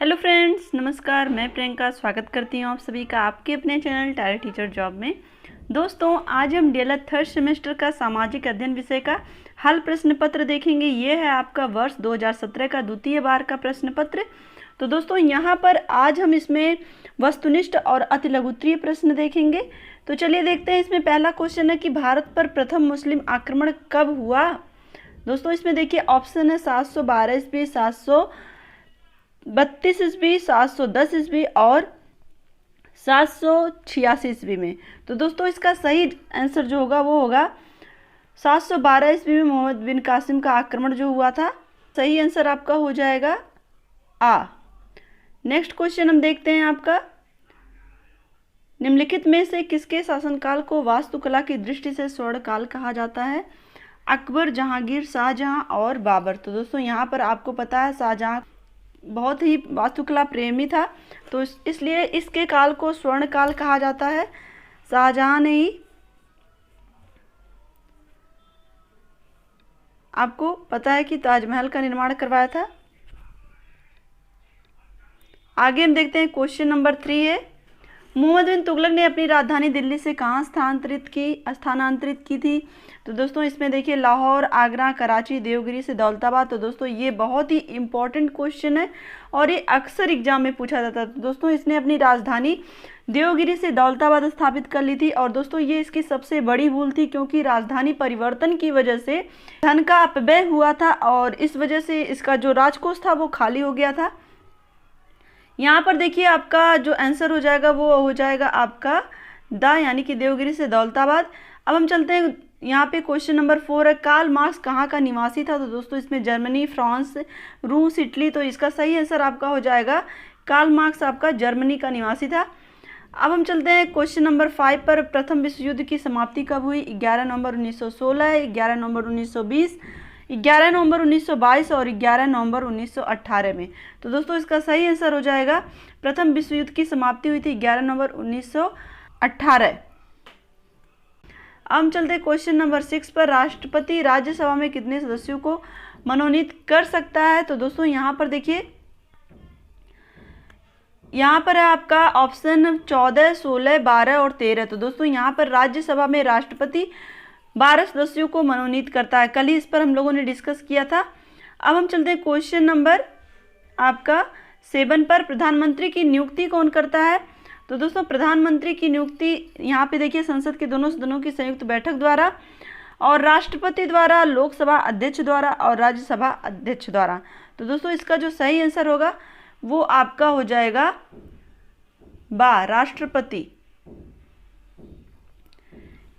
Hello friends, नमस्कार। मैं प्रियंका स्वागत करती हूँ आप सभी का आपके अपने चैनल टायर टीचर जॉब में। दोस्तों, आज हम डीएलएड थर्ड सेमेस्टर का सामाजिक अध्ययन विषय का हल प्रश्न पत्र देखेंगे। ये है आपका वर्ष 2017 का द्वितीय बार का प्रश्न पत्र। तो दोस्तों, यहाँ पर आज हम इसमें वस्तुनिष्ठ और अतिलघुत्तरीय प्रश्न देखेंगे। तो चलिए देखते हैं। इसमें पहला क्वेश्चन है कि भारत पर प्रथम मुस्लिम आक्रमण कब हुआ। दोस्तों, इसमें देखिए ऑप्शन है 712 ईस्वी, 732 ईस्वी, 710 ईस्वी और 786 ईस्वी में। तो दोस्तों, इसका सही आंसर जो होगा वो होगा 712 ईस्वी में मोहम्मद बिन कासिम का आक्रमण जो हुआ था। सही आंसर आपका हो जाएगा आ। नेक्स्ट क्वेश्चन हम देखते हैं आपका, निम्नलिखित में से किसके शासनकाल को वास्तुकला की दृष्टि से स्वर्णकाल कहा जाता है। अकबर, जहांगीर, शाहजहां और बाबर। तो दोस्तों, यहाँ पर आपको पता है शाहजहां बहुत ही वास्तुकला प्रेमी था, तो इसलिए इसके काल को स्वर्ण काल कहा जाता है। शाहजहां ने ही आपको पता है कि ताजमहल का निर्माण करवाया था। आगे हम देखते हैं, क्वेश्चन नंबर 3 है, मोहम्मद बिन तुगलक ने अपनी राजधानी दिल्ली से कहाँ स्थानांतरित की थी। तो दोस्तों, इसमें देखिए लाहौर, आगरा, कराची, देवगिरी से दौलताबाद। तो दोस्तों, ये बहुत ही इंपॉर्टेंट क्वेश्चन है और ये अक्सर एग्जाम में पूछा जाता है। तो दोस्तों, इसने अपनी राजधानी देवगिरी से दौलताबाद स्थापित कर ली थी। और दोस्तों, ये इसकी सबसे बड़ी भूल थी, क्योंकि राजधानी परिवर्तन की वजह से धन का अपव्यय हुआ था और इस वजह से इसका जो राजकोष था वो खाली हो गया था। यहाँ पर देखिए आपका जो आंसर हो जाएगा वो हो जाएगा आपका द, यानी कि देवगिरी से दौलताबाद। अब हम चलते हैं यहाँ पे, क्वेश्चन नंबर 4 है, कार्ल मार्क्स कहाँ का निवासी था। तो दोस्तों, इसमें जर्मनी, फ्रांस, रूस, इटली। तो इसका सही आंसर आपका हो जाएगा कार्ल मार्क्स आपका जर्मनी का निवासी था। अब हम चलते हैं क्वेश्चन नंबर 5 पर, प्रथम विश्व युद्ध की समाप्ति कब हुई। 11 नवंबर 1916, 11 नवंबर 1920, 11 नवंबर 1922 और 11 नवंबर 1918 में। तो दोस्तों, इसका सही आंसर हो जाएगा प्रथम विश्व युद्ध की समाप्ति हुई थी 11 नवंबर 1918। अब हम चलते हैं क्वेश्चन नंबर 6 पर, राष्ट्रपति राज्यसभा में कितने सदस्यों को मनोनीत कर सकता है। तो दोस्तों, यहाँ पर देखिए, यहाँ पर है आपका ऑप्शन 14, 16, 12 और 13। तो दोस्तों, यहाँ पर राज्यसभा में राष्ट्रपति 12 सदस्यों को मनोनीत करता है। कल ही इस पर हम लोगों ने डिस्कस किया था। अब हम चलते हैं क्वेश्चन नंबर आपका 7 पर, प्रधानमंत्री की नियुक्ति कौन करता है। तो दोस्तों, प्रधानमंत्री की नियुक्ति यहाँ पे देखिए संसद के दोनों सदनों की संयुक्त बैठक द्वारा और राष्ट्रपति द्वारा, लोकसभा अध्यक्ष द्वारा और राज्यसभा अध्यक्ष द्वारा। तो दोस्तों, इसका जो सही आंसर होगा वो आपका हो जाएगा बा, राष्ट्रपति।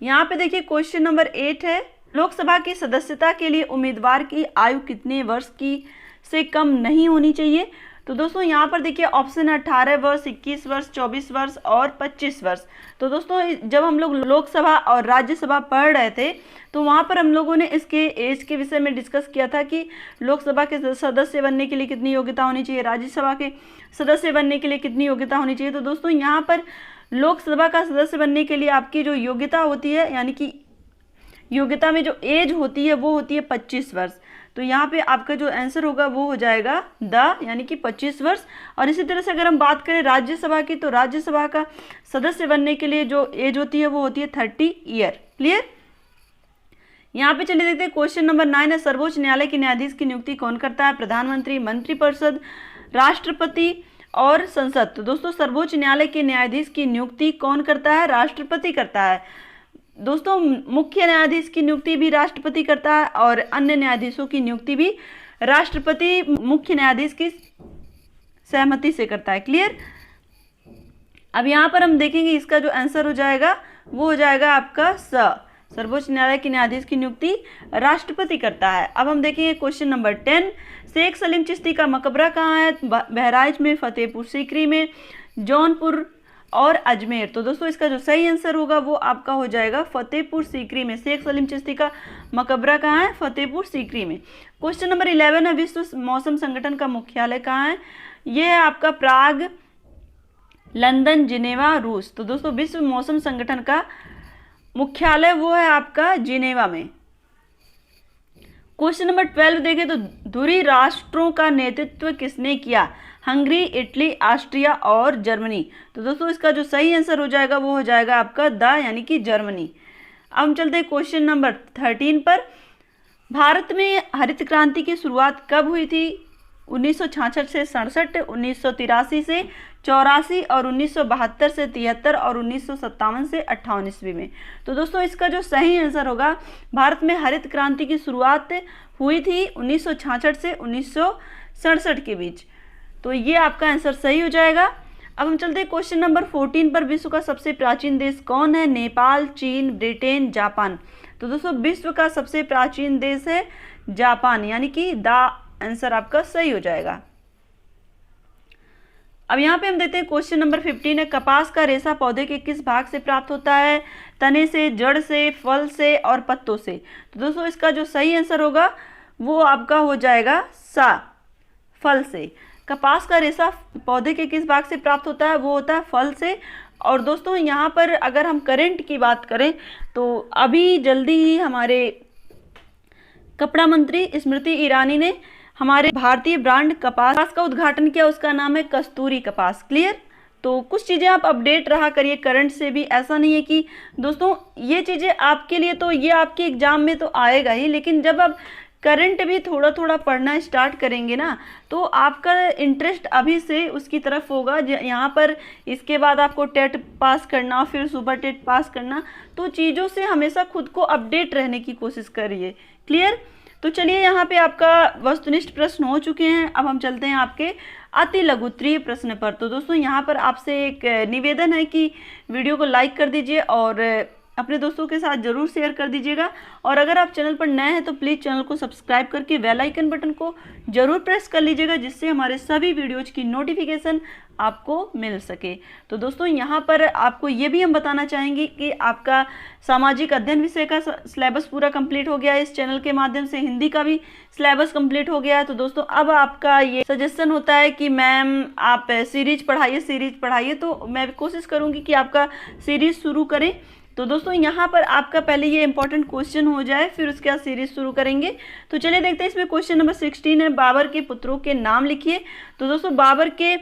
यहाँ पे देखिए क्वेश्चन नंबर 8 है, लोकसभा की सदस्यता के लिए उम्मीदवार की आयु कितने वर्ष की से कम नहीं होनी चाहिए। तो दोस्तों, यहाँ पर देखिए ऑप्शन 18 वर्ष, 21 वर्ष, 24 वर्ष और 25 वर्ष। तो दोस्तों, जब हम लोग लोकसभा और राज्यसभा पढ़ रहे थे तो वहाँ पर हम लोगों ने इसके एज के विषय में डिस्कस किया था कि लोकसभा के सदस्य बनने के लिए कितनी योग्यता होनी चाहिए, राज्यसभा के सदस्य बनने के लिए कितनी योग्यता होनी चाहिए। तो दोस्तों, यहाँ पर लोकसभा का सदस्य बनने के लिए आपकी जो योग्यता होती है, यानी कि योग्यता में जो एज होती है वो होती है 25 वर्ष। तो यहाँ पे आपका जो आंसर होगा वो हो जाएगा द, यानी कि 25 वर्ष। और इसी तरह से अगर हम बात करें राज्यसभा की, तो राज्यसभा का सदस्य बनने के लिए जो एज होती है वो होती है 30 ईयर। क्लियर। यहाँ पे चलिए देखते हैं, क्वेश्चन नंबर 9 है, सर्वोच्च न्यायालय के न्यायाधीश की नियुक्ति कौन करता है। प्रधानमंत्री, मंत्रिपरिषद, राष्ट्रपति और संसद। तो दोस्तों, सर्वोच्च न्यायालय के न्यायाधीश की नियुक्ति कौन करता है, राष्ट्रपति करता है। दोस्तों, मुख्य न्यायाधीश की नियुक्ति भी राष्ट्रपति करता है और अन्य न्यायाधीशों की नियुक्ति भी राष्ट्रपति मुख्य न्यायाधीश की सहमति से करता है। क्लियर। अब यहाँ पर हम देखेंगे इसका जो आंसर हो जाएगा वो हो जाएगा आपका स, सर्वोच्च न्यायालय के न्यायाधीश की नियुक्ति राष्ट्रपति करता है। अब हम देखेंगे क्वेश्चन नंबर 10, शेख सलीम चिश्ती का मकबरा कहाँ है। बहराइच में, फतेहपुर सीकरी में, जौनपुर और अजमेर। तो दोस्तों, इसका जो सही आंसर होगा वो आपका हो जाएगा फतेहपुर सीकरी में। शेख सलीम चिश्ती का मकबरा कहाँ है, फतेहपुर सीकरी में। क्वेश्चन नंबर 11 है, विश्व मौसम संगठन का मुख्यालय कहाँ है। ये है आपका प्राग, लंदन, जिनेवा, रूस। तो दोस्तों, विश्व मौसम संगठन का मुख्यालय वो है आपका जिनेवा में। क्वेश्चन नंबर 12 देखें तो धुरी राष्ट्रों का नेतृत्व किसने किया? हंगरी, इटली, ऑस्ट्रिया और जर्मनी। तो दोस्तों इसका जो सही आंसर हो जाएगा वो हो जाएगा आपका द यानी कि जर्मनी। अब हम चलते हैं क्वेश्चन नंबर 13 पर। भारत में हरित क्रांति की शुरुआत कब हुई थी? 1966 से 67, 1983 से 84 और 1972 से 73 और 1957 से 58 ईस्वी में। तो दोस्तों इसका जो सही आंसर होगा, भारत में हरित क्रांति की शुरुआत हुई थी 1966 से 1967 के बीच। तो ये आपका आंसर सही हो जाएगा। अब हम चलते हैं क्वेश्चन नंबर 14 पर। विश्व का सबसे प्राचीन देश कौन है? नेपाल, चीन, ब्रिटेन, जापान। तो दोस्तों विश्व का सबसे प्राचीन देश है जापान, यानी कि द आंसर आपका सही हो जाएगा। अब यहाँ पे हम देते हैं क्वेश्चन नंबर 15 है। कपास का रेशा पौधे के किस भाग से प्राप्त होता है? तने से, जड़ से, फल से और पत्तों से। तो दोस्तों इसका जो सही आंसर होगा वो आपका हो जाएगा सा, फल से। कपास का रेशा पौधे के किस भाग से प्राप्त होता है? वो होता है फल से। और दोस्तों यहाँ पर अगर हम करंट की बात करें तो अभी जल्दी ही हमारे कपड़ा मंत्री स्मृति ईरानी ने हमारे भारतीय ब्रांड कपास का उद्घाटन किया। उसका नाम है कस्तूरी कपास। क्लियर? तो कुछ चीज़ें आप अपडेट रहा करिए करंट से भी। ऐसा नहीं है कि दोस्तों ये चीज़ें आपके लिए, तो ये आपके एग्जाम में तो आएगा ही, लेकिन जब आप करंट भी थोड़ा थोड़ा पढ़ना स्टार्ट करेंगे ना तो आपका इंटरेस्ट अभी से उसकी तरफ होगा। यहाँ पर इसके बाद आपको टेट पास करना, फिर सुपर टेट पास करना, तो चीज़ों से हमेशा खुद को अपडेट रहने की कोशिश करिए। क्लियर? तो चलिए यहाँ पे आपका वस्तुनिष्ठ प्रश्न हो चुके हैं। अब हम चलते हैं आपके अति लघुत्तरीय प्रश्न पर। तो दोस्तों यहाँ पर आपसे एक निवेदन है कि वीडियो को लाइक कर दीजिए और अपने दोस्तों के साथ जरूर शेयर कर दीजिएगा। और अगर आप चैनल पर नए हैं तो प्लीज़ चैनल को सब्सक्राइब करके बेल आइकन बटन को जरूर प्रेस कर लीजिएगा, जिससे हमारे सभी वीडियोज की नोटिफिकेशन आपको मिल सके। तो दोस्तों यहाँ पर आपको ये भी हम बताना चाहेंगे कि आपका सामाजिक अध्ययन विषय का सिलेबस पूरा कंप्लीट हो गया है। इस चैनल के माध्यम से हिंदी का भी सिलेबस कंप्लीट हो गया है। तो दोस्तों अब आपका ये सजेशन होता है कि मैम आप सीरीज पढ़ाइए, तो मैं कोशिश करूँगी कि आपका सीरीज शुरू करें। तो दोस्तों यहाँ पर आपका पहले ये इंपॉर्टेंट क्वेश्चन हो जाए, फिर उसके बाद सीरीज शुरू करेंगे। तो चलिए देखते हैं। इसमें क्वेश्चन नंबर 16 है, बाबर के पुत्रों के नाम लिखिए। तो दोस्तों बाबर के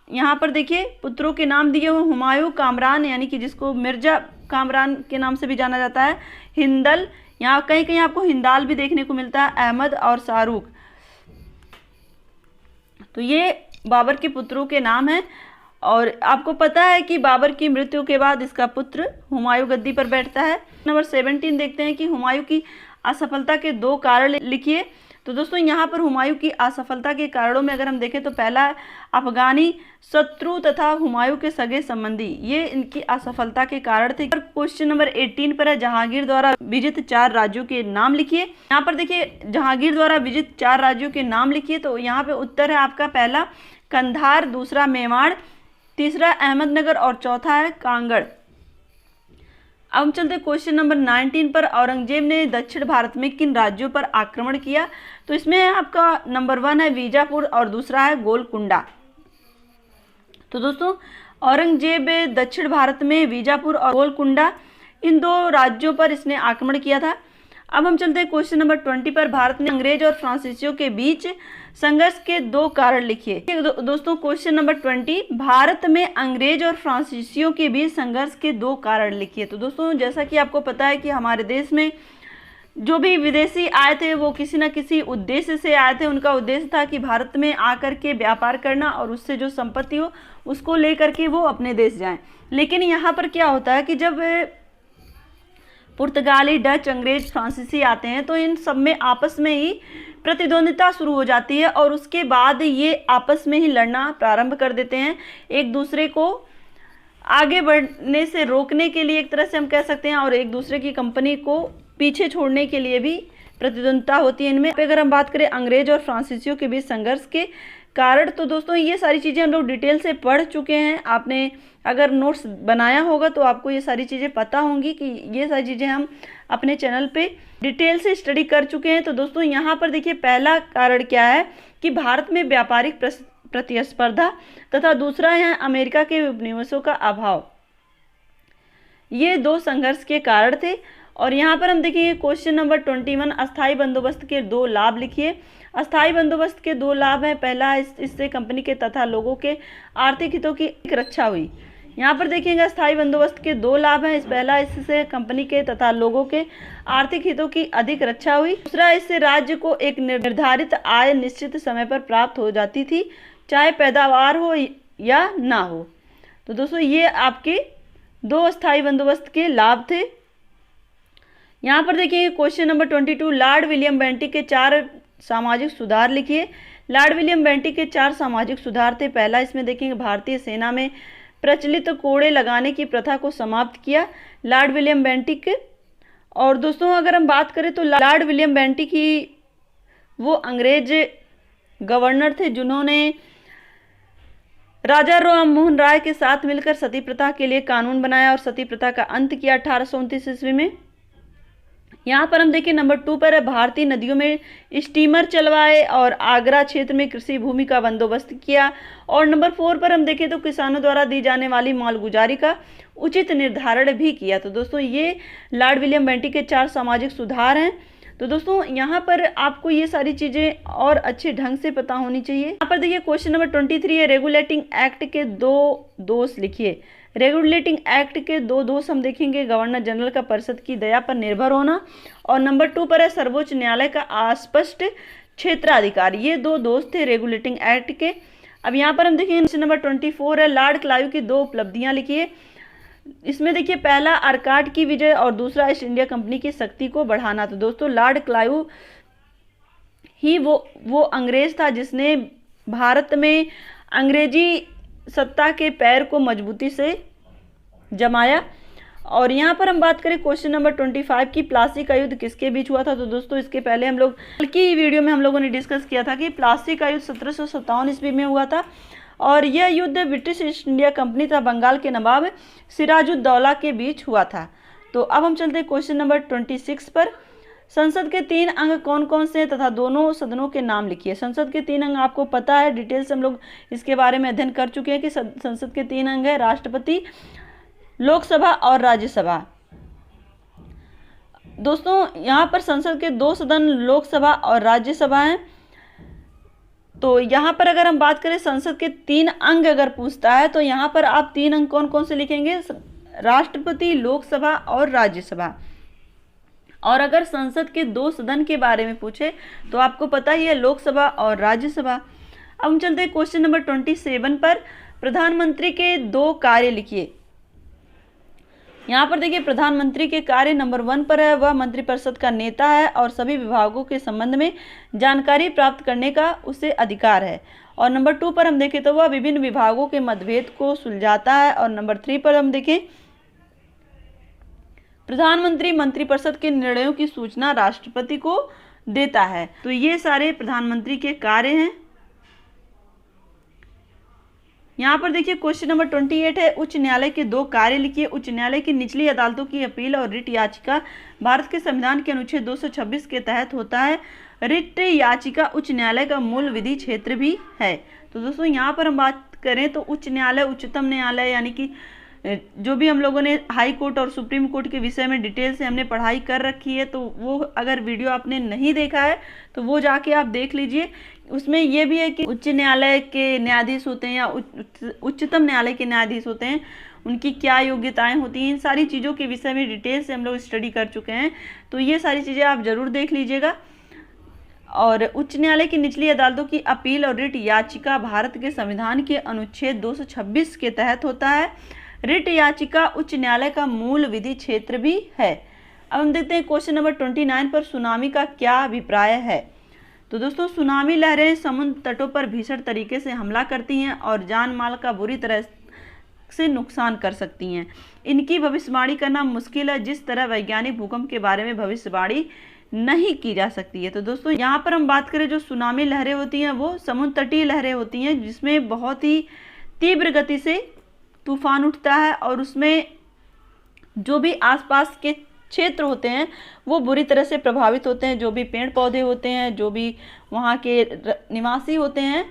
यहाँ पर देखिए पुत्रों के नाम दिए हुए हुमायूं, कामरान यानी कि जिसको मिर्जा कामरान के नाम से भी जाना जाता है, हिंदल, यहाँ कहीं कहीं आपको हिंदाल भी देखने को मिलता है, अहमद और शाहरुख। तो ये बाबर के पुत्रों के नाम हैं। और आपको पता है कि बाबर की मृत्यु के बाद इसका पुत्र हुमायूं गद्दी पर बैठता है। नंबर 17 देखते हैं कि हुमायूं की असफलता के 2 कारण लिखिए। तो दोस्तों यहाँ पर हुमायूं की असफलता के कारणों में अगर हम देखें तो पहला अफगानी शत्रु तथा हुमायूं के सगे संबंधी, ये इनकी असफलता के कारण थे। क्वेश्चन नंबर 18 पर है, जहांगीर द्वारा विजित 4 राज्यों के नाम लिखिए। यहाँ पर देखिए जहांगीर द्वारा विजित 4 राज्यों के नाम लिखिए। तो यहाँ पे उत्तर है आपका पहला कंधार, दूसरा मेवाड़, तीसरा अहमदनगर और चौथा है कांगड़। अब हम चलते क्वेश्चन नंबर 19 पर। औरंगजेब ने दक्षिण भारत में किन राज्यों पर आक्रमण किया? तो इसमें आपका नंबर 1 है बीजापुर और दूसरा है गोलकुंडा। तो दोस्तों औरंगजेब दक्षिण भारत में बीजापुर और गोलकुंडा इन 2 राज्यों पर इसने आक्रमण किया था। अब हम चलते हैं क्वेश्चन नंबर 20 पर। भारत ने अंग्रेज और फ्रांसीसियों के बीच संघर्ष के 2 कारण लिखिए। दोस्तों क्वेश्चन नंबर 20, भारत में अंग्रेज और फ्रांसीसियों के बीच संघर्ष के 2 कारण लिखिए। तो दोस्तों जैसा कि आपको पता है कि हमारे देश में जो भी विदेशी आए थे वो किसी न किसी उद्देश्य से आए थे। उनका उद्देश्य था कि भारत में आकर के व्यापार करना और उससे जो संपत्ति हो उसको लेकर के वो अपने देश जाएं। लेकिन यहाँ पर क्या होता है कि जब पुर्तगाली, डच, अंग्रेज, फ्रांसीसी आते हैं तो इन सब में आपस में ही प्रतिद्वंदिता शुरू हो जाती है और उसके बाद ये आपस में ही लड़ना प्रारंभ कर देते हैं। एक दूसरे को आगे बढ़ने से रोकने के लिए एक तरह से हम कह सकते हैं, और एक दूसरे की कंपनी को पीछे छोड़ने के लिए भी प्रतिद्वंदिता होती है इनमें। अगर हम बात करें अंग्रेज और फ्रांसीसियों के बीच संघर्ष के कारण, तो दोस्तों ये सारी चीज़ें हम लोग डिटेल से पढ़ चुके हैं। आपने अगर नोट्स बनाया होगा तो आपको ये सारी चीज़ें पता होंगी कि ये सारी चीज़ें हम अपने चैनल पे डिटेल से स्टडी कर चुके हैं। तो दोस्तों यहाँ पर देखिए पहला कारण क्या है कि भारत में व्यापारिक प्रतिस्पर्धा तथा दूसरा है अमेरिका के उपनिवेशों का अभाव। ये 2 संघर्ष के कारण थे। और यहाँ पर हम देखेंगे क्वेश्चन नंबर 21, अस्थायी बंदोबस्त के 2 लाभ लिखिए। अस्थायी बंदोबस्त के 2 लाभ हैं। पहला, इससे कंपनी के तथा लोगों के आर्थिक हितों की रक्षा हुई। यहाँ पर देखेंगे अस्थायी बंदोबस्त के 2 लाभ हैं। पहला, इससे कंपनी के तथा लोगों के आर्थिक हितों की अधिक रक्षा हुई। दूसरा, इससे राज्य को एक निर्धारित आय निश्चित समय पर प्राप्त हो जाती थी, चाहे पैदावार हो या ना हो। तो दोस्तों ये आपके 2 अस्थायी बंदोबस्त के लाभ थे। यहाँ पर देखिए question number 22, Lord William Bentinck के 4 सामाजिक सुधार लिखिए। लॉर्ड विलियम बेंटिक के 4 सामाजिक सुधार थे। पहला, इसमें देखेंगे भारतीय सेना में प्रचलित कोड़े लगाने की प्रथा को समाप्त किया, लॉर्ड विलियम बेंटिक। और दोस्तों अगर हम बात करें तो लॉर्ड विलियम बेंटिक ही वो अंग्रेज गवर्नर थे जिन्होंने राजा राम मोहन राय के साथ मिलकर सती प्रथा के लिए कानून बनाया और सती प्रथा का अंत किया 1829 ईस्वी में। यहाँ पर हम देखिए नंबर 2 पर है, भारतीय नदियों में स्टीमर चलवाए और आगरा क्षेत्र में कृषि भूमि का बंदोबस्त किया। और नंबर 4 पर हम देखें तो किसानों द्वारा दी जाने वाली मालगुजारी का उचित निर्धारण भी किया। तो दोस्तों ये लॉर्ड विलियम बेंटिक के 4 सामाजिक सुधार हैं। तो दोस्तों यहाँ पर आपको ये सारी चीज़ें और अच्छे ढंग से पता होनी चाहिए। यहाँ पर देखिए क्वेश्चन नंबर 23 है, रेगुलेटिंग एक्ट के 2 दोष लिखिए। रेगुलेटिंग एक्ट के 2 दोष हम देखेंगे, गवर्नर जनरल का परिषद की दया पर निर्भर होना, और नंबर 2 पर है सर्वोच्च न्यायालय का अस्पष्ट क्षेत्राधिकार। ये 2 दोष थे रेगुलेटिंग एक्ट के। अब यहाँ पर हम देखेंगे क्वेश्चन नंबर 24 है, लॉर्ड क्लाइव की 2 उपलब्धियां लिखिए। इसमें देखिए पहला, आर्काट की विजय और दूसरा, ईस्ट इंडिया कंपनी की शक्ति को बढ़ाना। तो दोस्तों लॉर्ड क्लाइव ही वो अंग्रेज था जिसने भारत में अंग्रेजी सत्ता के पैर को मजबूती से जमाया। और यहाँ पर हम बात करें क्वेश्चन नंबर 25 की, प्लासी का युद्ध किसके बीच हुआ था। तो दोस्तों इसके पहले हम लोग की वीडियो में हम लोगों ने डिस्कस किया था कि प्लासी का युद्ध 1757 ईस्वी में हुआ था और यह युद्ध ब्रिटिश ईस्ट इंडिया कंपनी तथा बंगाल के नवाब सिराजुद्दौला के बीच हुआ था। तो अब हम चलते हैं क्वेश्चन नंबर 26 पर। संसद के 3 अंग कौन कौन से हैं तथा दोनों सदनों के नाम लिखिए। संसद के 3 अंग आपको पता है, डिटेल से हम लोग इसके बारे में अध्ययन कर चुके हैं कि संसद के 3 अंग है, राष्ट्रपति, लोकसभा और राज्यसभा। दोस्तों यहाँ पर संसद के 2 सदन लोकसभा और राज्यसभा हैं। तो यहाँ पर अगर हम बात करें संसद के 3 अंग अगर पूछता है तो यहाँ पर आप 3 अंग कौन कौन से लिखेंगे, राष्ट्रपति, लोकसभा और राज्यसभा। और अगर संसद के 2 सदन के बारे में पूछे तो आपको पता ही है, लोकसभा और राज्यसभा। अब हम चलते हैं क्वेश्चन नंबर 27 पर, प्रधानमंत्री के 2 कार्य लिखिए। यहाँ पर देखिए प्रधानमंत्री के कार्य नंबर 1 पर है, वह मंत्रिपरिषद का नेता है और सभी विभागों के संबंध में जानकारी प्राप्त करने का उसे अधिकार है। और नंबर 2 पर हम देखें तो वह विभिन्न विभागों के मतभेद को सुलझाता है। और नंबर 3 पर हम देखें, प्रधानमंत्री मंत्रिपरिषद के निर्णयों की सूचना राष्ट्रपति को देता है। तो ये सारे प्रधानमंत्री के कार्य हैं। यहाँ पर देखिए क्वेश्चन नंबर 28 है, उच्च न्यायालय के 2 कार्य लिखिए। उच्च न्यायालय की निचली अदालतों की अपील और रिट याचिका भारत के संविधान के अनुच्छेद 226 के तहत होता है। रिट याचिका उच्च न्यायालय का मूल विधि क्षेत्र भी है। तो दोस्तों यहाँ पर हम बात करें तो उच्च न्यायालय, उच्चतम न्यायालय, यानी कि जो भी हम लोगों ने हाई कोर्ट और सुप्रीम कोर्ट के विषय में डिटेल से हमने पढ़ाई कर रखी है, तो वो अगर वीडियो आपने नहीं देखा है तो वो जाके आप देख लीजिए। उसमें ये भी है कि उच्च न्यायालय के न्यायाधीश होते हैं या उच्चतम न्यायालय के न्यायाधीश होते हैं, उनकी क्या योग्यताएं होती हैं, इन सारी चीज़ों के विषय में डिटेल से हम लोग स्टडी कर चुके हैं। तो ये सारी चीज़ें आप ज़रूर देख लीजिएगा। और उच्च न्यायालय की निचली अदालतों की अपील और रिट याचिका भारत के संविधान के अनुच्छेद 226 के तहत होता है। रिट याचिका उच्च न्यायालय का मूल विधि क्षेत्र भी है। अब हम देखते हैं क्वेश्चन नंबर 29 पर, सुनामी का क्या अभिप्राय है। तो दोस्तों सुनामी लहरें समुद्र तटों पर भीषण तरीके से हमला करती हैं और जान माल का बुरी तरह से नुकसान कर सकती हैं। इनकी भविष्यवाणी करना मुश्किल है, जिस तरह वैज्ञानिक भूकंप के बारे में भविष्यवाणी नहीं की जा सकती है। तो दोस्तों यहाँ पर हम बात करें, जो सुनामी लहरें होती हैं वो समुद्र तटीय लहरें होती हैं, जिसमें बहुत ही तीव्र गति से तूफान उठता है और उसमें जो भी आसपास के क्षेत्र होते हैं वो बुरी तरह से प्रभावित होते हैं। जो भी पेड़ पौधे होते हैं, जो भी वहाँ के निवासी होते हैं,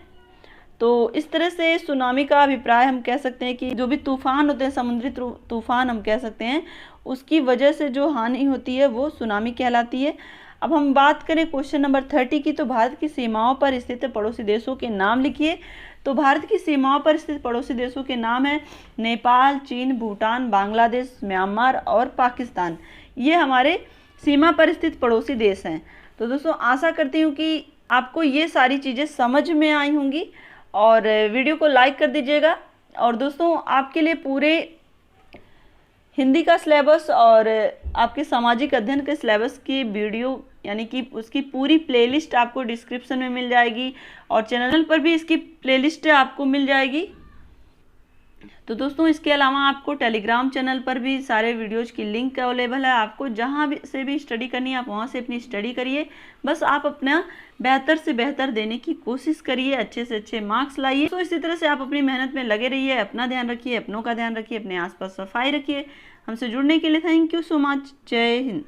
तो इस तरह से सुनामी का अभिप्राय हम कह सकते हैं कि जो भी तूफान होते हैं, समुद्री तूफान हम कह सकते हैं, उसकी वजह से जो हानि होती है वो सुनामी कहलाती है। अब हम बात करें क्वेश्चन नंबर 30 की, तो भारत की सीमाओं पर स्थित पड़ोसी देशों के नाम लिखिए। तो भारत की सीमाओं पर स्थित पड़ोसी देशों के नाम है नेपाल, चीन, भूटान, बांग्लादेश, म्यांमार और पाकिस्तान। ये हमारे सीमा पर स्थित पड़ोसी देश हैं। तो दोस्तों आशा करती हूँ कि आपको ये सारी चीज़ें समझ में आई होंगी और वीडियो को लाइक कर दीजिएगा। और दोस्तों आपके लिए पूरे हिंदी का सिलेबस और आपके सामाजिक अध्ययन के सिलेबस की वीडियो यानी कि उसकी पूरी प्लेलिस्ट आपको डिस्क्रिप्शन में मिल जाएगी और चैनल पर भी इसकी प्लेलिस्ट आपको मिल जाएगी। तो दोस्तों इसके अलावा आपको टेलीग्राम चैनल पर भी सारे वीडियोज़ की लिंक अवेलेबल है। आपको जहाँ भी से भी स्टडी करनी है आप वहाँ से अपनी स्टडी करिए। बस आप अपना बेहतर से बेहतर देने की कोशिश करिए, अच्छे से अच्छे मार्क्स लाइए। तो इसी तरह से आप अपनी मेहनत में लगे रहिए, अपना ध्यान रखिए, अपनों का ध्यान रखिए, अपने आसपास सफाई रखिए। हमसे जुड़ने के लिए थैंक यू सो मच। जय हिंद।